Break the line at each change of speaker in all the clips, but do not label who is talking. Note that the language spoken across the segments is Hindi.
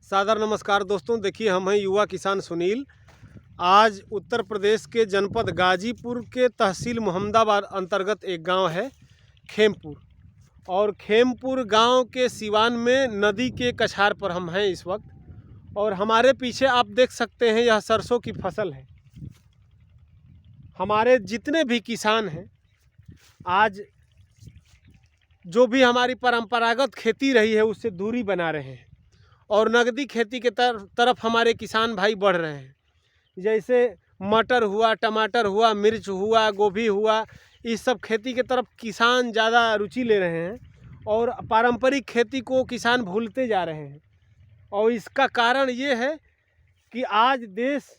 सादर नमस्कार दोस्तों। देखिए, हम हैं युवा किसान सुनील। आज उत्तर प्रदेश के जनपद गाजीपुर के तहसील मोहम्मदाबाद अंतर्गत एक गांव है खेमपुर, और खेमपुर गांव के सिवान में नदी के कछार पर हम हैं इस वक्त। और हमारे पीछे आप देख सकते हैं, यह सरसों की फसल है। हमारे जितने भी किसान हैं, आज जो भी हमारी परंपरागत खेती रही है उससे दूरी बना रहे हैं और नगदी खेती के तरफ हमारे किसान भाई बढ़ रहे हैं। जैसे मटर हुआ, टमाटर हुआ, मिर्च हुआ, गोभी हुआ, इस सब खेती के तरफ किसान ज़्यादा रुचि ले रहे हैं और पारंपरिक खेती को किसान भूलते जा रहे हैं। और इसका कारण ये है कि आज देश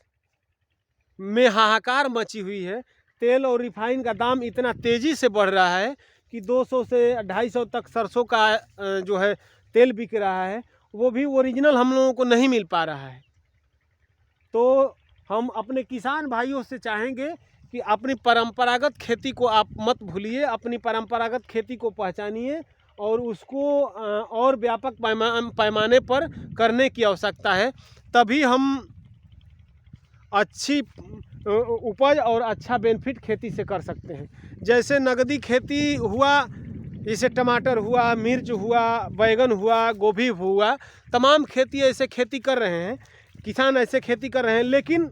में हाहाकार मची हुई है। तेल और रिफाइन का दाम इतना तेज़ी से बढ़ रहा है कि 200 से 250 तक सरसों का जो है तेल बिक रहा है, वो भी ओरिजिनल हम लोगों को नहीं मिल पा रहा है। तो हम अपने किसान भाइयों से चाहेंगे कि अपनी परंपरागत खेती को आप मत भूलिए, अपनी परंपरागत खेती को पहचानिए और उसको और व्यापक पैमाने पर करने की आवश्यकता है। तभी हम अच्छी उपज और अच्छा बेनिफिट खेती से कर सकते हैं। जैसे नगदी खेती हुआ, जैसे टमाटर हुआ, मिर्च हुआ, बैगन हुआ, गोभी हुआ, तमाम खेती ऐसे खेती कर रहे हैं, किसान ऐसे खेती कर रहे हैं, लेकिन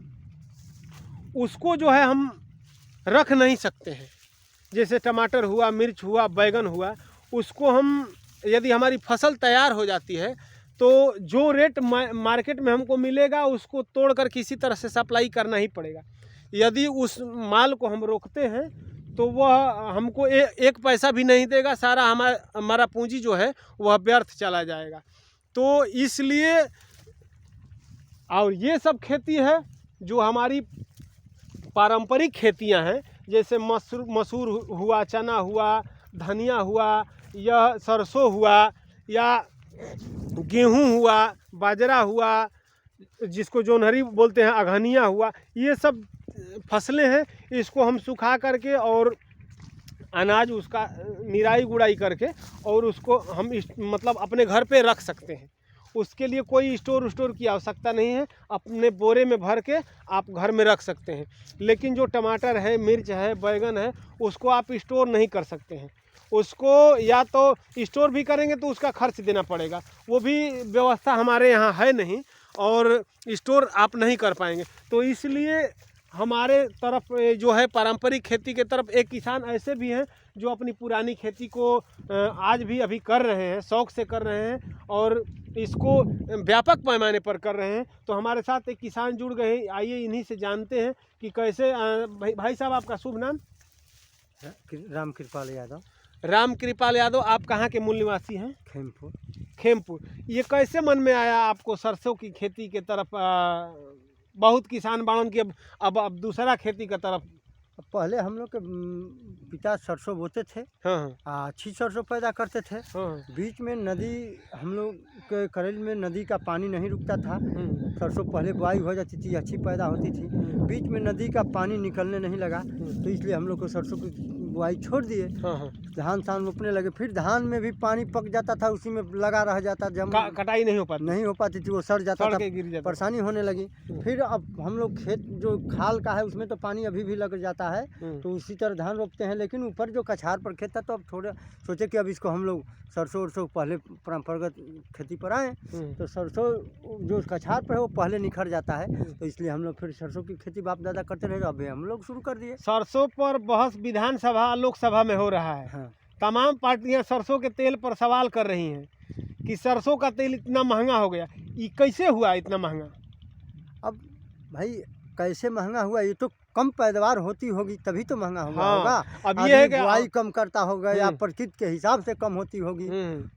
उसको जो है हम रख नहीं सकते हैं। जैसे टमाटर हुआ, मिर्च हुआ, बैगन हुआ, उसको हम यदि हमारी फसल तैयार हो जाती है तो जो रेट मार्केट में हमको मिलेगा उसको तोड़कर किसी तरह से सप्लाई करना ही पड़ेगा। यदि उस माल को हम रोकते हैं तो वह हमको एक पैसा भी नहीं देगा, सारा हमारा पूंजी जो है वह व्यर्थ चला जाएगा। तो इसलिए, और ये सब खेती है जो हमारी पारंपरिक खेतियां हैं, जैसे मसूर हुआ, चना हुआ, धनिया हुआ, या सरसों हुआ, या गेहूं हुआ, बाजरा हुआ, जिसको जोनहरी बोलते हैं, अघनिया हुआ, ये सब फसलें हैं। इसको हम सुखा करके और अनाज उसका निराई गुड़ाई करके और उसको हम मतलब अपने घर पे रख सकते हैं। उसके लिए कोई स्टोर की आवश्यकता नहीं है, अपने बोरे में भर के आप घर में रख सकते हैं। लेकिन जो टमाटर है, मिर्च है, बैगन है, उसको आप स्टोर नहीं कर सकते हैं। उसको या तो स्टोर भी करेंगे तो उसका खर्च देना पड़ेगा, वो भी व्यवस्था हमारे यहाँ है नहीं, और स्टोर आप नहीं कर पाएंगे। तो इसलिए हमारे तरफ जो है पारंपरिक खेती के तरफ एक किसान ऐसे भी हैं जो अपनी पुरानी खेती को आज भी अभी कर रहे हैं, शौक से कर रहे हैं और इसको व्यापक पैमाने पर कर रहे हैं। तो हमारे साथ एक किसान जुड़ गए हैं, आइए इन्हीं से जानते हैं कि कैसे। भाई साहब, आपका शुभ नाम?
राम कृपाल यादव।
राम कृपाल यादव, आप कहाँ के मूल निवासी हैं?
खेमपुर।
खेमपुर। ये कैसे मन में आया आपको सरसों की खेती के तरफ? बहुत किसान बाड़न की अब दूसरा खेती की तरफ।
पहले हम लोग के पिता सरसों बोते थे।
हाँ।
अच्छी सरसों पैदा करते थे।
हाँ।
बीच में नदी, हम लोग के करेल में नदी का पानी नहीं रुकता था। सरसों पहले बुआई हो जाती थी, अच्छी पैदा होती थी। बीच में नदी का पानी निकलने नहीं लगा, तो इसलिए हम लोग को सरसों की बुआई छोड़ दिए। धान रोपने लगे, फिर धान में भी पानी पक जाता था, उसी में लगा रह जाता, जब
कटाई नहीं हो पाती
थी, वो सड़ जाता था,
गिर जाता,
परेशानी होने लगी। फिर अब हम लोग खेत जो खाल का है उसमें तो पानी अभी भी लग जाता है, तो उसी तरह धान रोपते हैं। लेकिन ऊपर जो कछार पर खेत था, तो अब थोड़ा सोचे कि अब इसको हम लोग सरसों पहले परंपरागत खेती पर आए, तो सरसों जो कछार पर है वो पहले निखर जाता है, तो इसलिए हम लोग फिर सरसों की खेती बाप दादा करते रहे, अभी हम लोग शुरू कर दिए।
सरसों पर बहस विधानसभा लोकसभा में हो रहा है।
हाँ।
तमाम पार्टियां सरसों के तेल पर सवाल कर रही हैं कि सरसों का तेल इतना महंगा हो गया, ये कैसे हुआ इतना महंगा?
अब भाई कैसे महंगा हुआ, ये तो कम पैदावार होती होगी तभी तो महंगा हुआ।
हाँ,
होगा।
अब ये है कि
बुआई कम करता होगा या प्रकृति के हिसाब से कम होती होगी,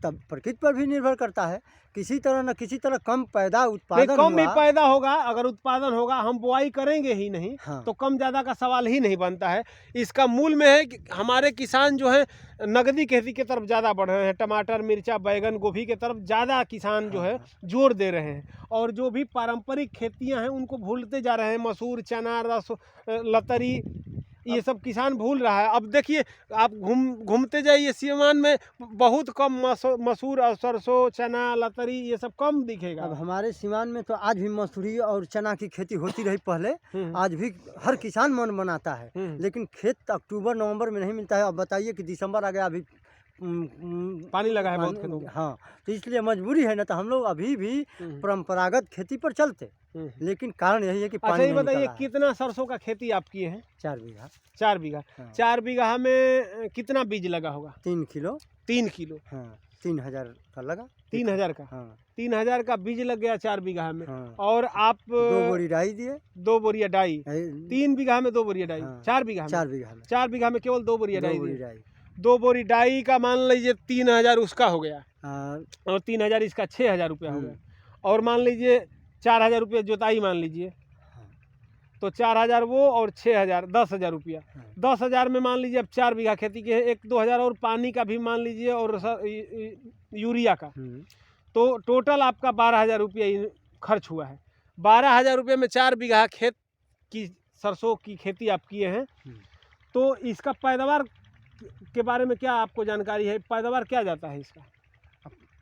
तब प्रकृति पर भी निर्भर करता है। किसी तरह न किसी तरह कम उत्पादन
कम भी पैदा होगा, अगर उत्पादन होगा, हम बुआई करेंगे ही नहीं।
हाँ।
तो कम ज़्यादा का सवाल ही नहीं बनता है। इसका मूल में है कि हमारे किसान जो है नगदी खेती की तरफ ज़्यादा बढ़ रहे हैं। टमाटर, मिर्चा, बैगन, गोभी की तरफ ज़्यादा किसान जो है जोर दे रहे हैं, और जो भी पारंपरिक खेतियां हैं उनको भूलते जा रहे हैं। मसूर, चना, लतरी, ये सब किसान भूल रहा है। अब देखिए आप घूमते जाइए सीमान में बहुत कम मसूर और सरसों, चना, लतरी ये सब कम दिखेगा।
अब हमारे सीमान में तो आज भी मसूरी और चना की खेती होती रही पहले, आज भी हर किसान मन बनाता है, लेकिन खेत अक्टूबर नवंबर में नहीं मिलता है। अब बताइए कि दिसंबर आ गया, अभी
पानी लगा है बहुत खेतों में।
हाँ, तो इसलिए मजबूरी है ना, तो हम लोग अभी भी परंपरागत खेती पर चलते, लेकिन कारण यही है कि
अच्छा ये बताइए कितना सरसों का खेती आप किए हैं?
4 बीघा।
4 बीघा।
हाँ।
4 बीघा में कितना बीज लगा होगा?
3 किलो।
3 किलो।
हाँ, 3000 का लगा।
3000 का?
हाँ,
3000 का बीज लग गया 4 बीघा में।
हाँ।
और आप
2 बोरी डाई दिए।
2 बोरिया डाई। 3 बीघा में 2 बोरिया डाई।
हाँ।
4 बीघा में?
4 बीघा में।
4 बीघा में केवल 2 बोरिया डाई दी। 2
2
बोरी डाई का मान लीजिए 3000 उसका हो गया,
हाँ,
और 3000 इसका 6000 रुपया हो गया। और मान लीजिए 4000 रुपया जोताई मान लीजिए, तो 4000 वो और 6000 10,000 रुपया। 10,000 में मान लीजिए अब 4 बीघा खेती के है, 1-2 हज़ार और पानी का भी मान लीजिए और यूरिया का, तो टोटल आपका 12,000 रुपया खर्च हुआ है। 12,000 रुपये में 4 बीघा खेत की सरसों की खेती आप किए हैं। तो इसका पैदावार के बारे में क्या आपको जानकारी है? पैदावार क्या जाता है इसका?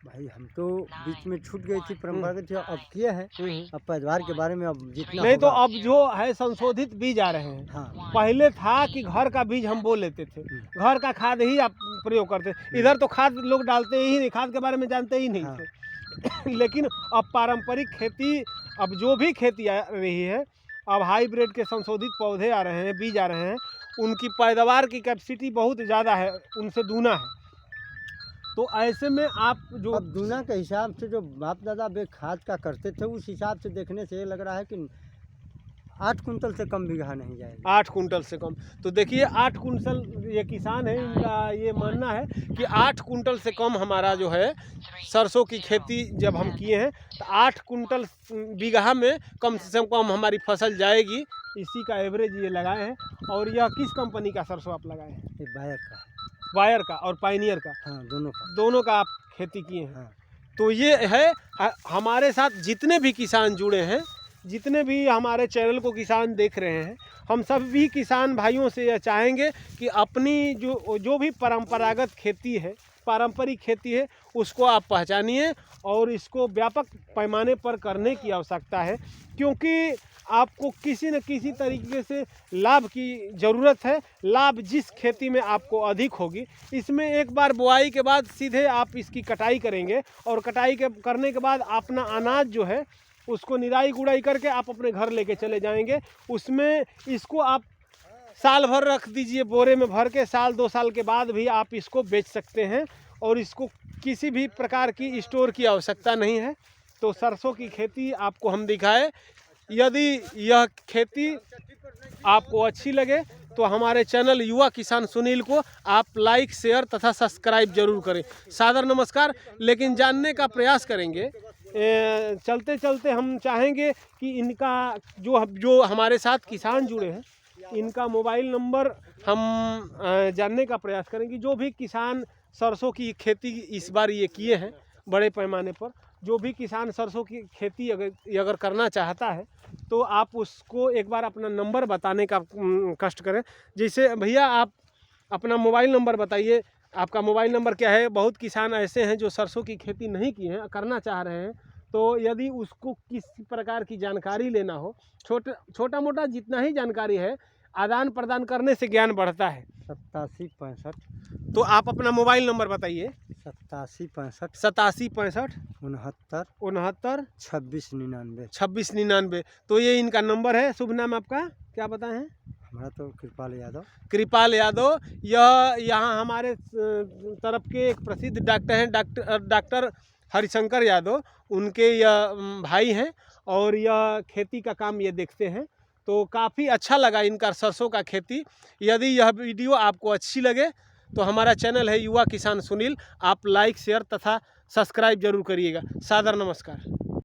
भाई हम तो बीच में छूट गई थी परंपरागत, अब किए हैं। अब पैदावार के बारे में अब जितना
नहीं, तो अब जो है संशोधित बीज आ रहे हैं।
हाँ।
पहले था कि घर का बीज हम बोल लेते थे, घर का खाद ही आप प्रयोग करते, इधर तो खाद लोग डालते ही नहीं, खाद के बारे में जानते ही नहीं थे। लेकिन अब पारंपरिक खेती, अब जो भी खेती आ रही है, अब हाईब्रिड के संशोधित पौधे आ रहे हैं, बीज आ रहे हैं, उनकी पैदावार की कैपेसिटी बहुत ज़्यादा है, उनसे दूना है। तो ऐसे में आप जो
अब दूना के हिसाब से जो बाप दादा बे खाद का करते थे, उस हिसाब से देखने से ये लग रहा है कि 8 कुंटल से कम बीघा नहीं जाएगा।
8 कुंटल से कम। तो देखिए 8 कुंटल, ये किसान है, इनका ये मानना है कि 8 कुंटल से कम हमारा जो है सरसों की खेती जब हम किए हैं, तो 8 कुंटल बीघा में कम से कम हमारी फसल जाएगी, इसी का एवरेज ये लगाए हैं। और यह किस कंपनी का सरसों आप लगाए हैं?
ये बायर का।
वायर का और पायनियर का?
हाँ,
दोनों का आप खेती किए हैं।
हाँ।
तो ये है हमारे साथ जितने भी किसान जुड़े हैं, जितने भी हमारे चैनल को किसान देख रहे हैं, हम सभी किसान भाइयों से यह चाहेंगे कि अपनी जो भी परंपरागत खेती है, पारंपरिक खेती है, उसको आप पहचानिए और इसको व्यापक पैमाने पर करने की आवश्यकता है, क्योंकि आपको किसी न किसी तरीके से लाभ की ज़रूरत है। लाभ जिस खेती में आपको अधिक होगी, इसमें एक बार बुआई के बाद सीधे आप इसकी कटाई करेंगे, और कटाई करने के बाद अपना अनाज जो है उसको निराई गुड़ाई करके आप अपने घर लेके चले जाएंगे। उसमें इसको आप साल भर रख दीजिए बोरे में भर के, साल 2 साल के बाद भी आप इसको बेच सकते हैं, और इसको किसी भी प्रकार की स्टोर की आवश्यकता नहीं है। तो सरसों की खेती आपको हम दिखाए। यदि यह खेती आपको अच्छी लगे तो हमारे चैनल युवा किसान सुनील को आप लाइक, शेयर तथा सब्सक्राइब जरूर करें। सादर नमस्कार। लेकिन जानने का प्रयास करेंगे, चलते चलते हम चाहेंगे कि इनका जो हमारे साथ किसान जुड़े हैं, इनका मोबाइल नंबर हम जानने का प्रयास करेंगे। जो भी किसान सरसों की खेती इस बार ये किए हैं बड़े पैमाने पर, जो भी किसान सरसों की खेती अगर करना चाहता है, तो आप उसको एक बार अपना नंबर बताने का कष्ट करें। जैसे भैया आप अपना मोबाइल नंबर बताइए, आपका मोबाइल नंबर क्या है? बहुत किसान ऐसे हैं जो सरसों की खेती नहीं की हैं, करना चाह रहे हैं, तो यदि उसको किसी प्रकार की जानकारी लेना हो, छोटा मोटा जितना ही जानकारी है, आदान प्रदान करने से ज्ञान बढ़ता है।
8765।
तो आप अपना मोबाइल नंबर बताइए।
8765
8765
69
69
2699।
2699। तो ये इनका नंबर है। शुभ नाम आपका क्या बताएं हैं?
हमारा तो कृपाल यादव।
कृपाल यादव। यह यहाँ हमारे तरफ के एक प्रसिद्ध डॉक्टर हैं, डॉक्टर हरिशंकर यादव, उनके यह भाई हैं, और यह खेती का काम ये देखते हैं। तो काफ़ी अच्छा लगा इनका सरसों का खेती। यदि यह वीडियो आपको अच्छी लगे तो हमारा चैनल है युवा किसान सुनील, आप लाइक, शेयर तथा सब्सक्राइब जरूर करिएगा। सादर नमस्कार।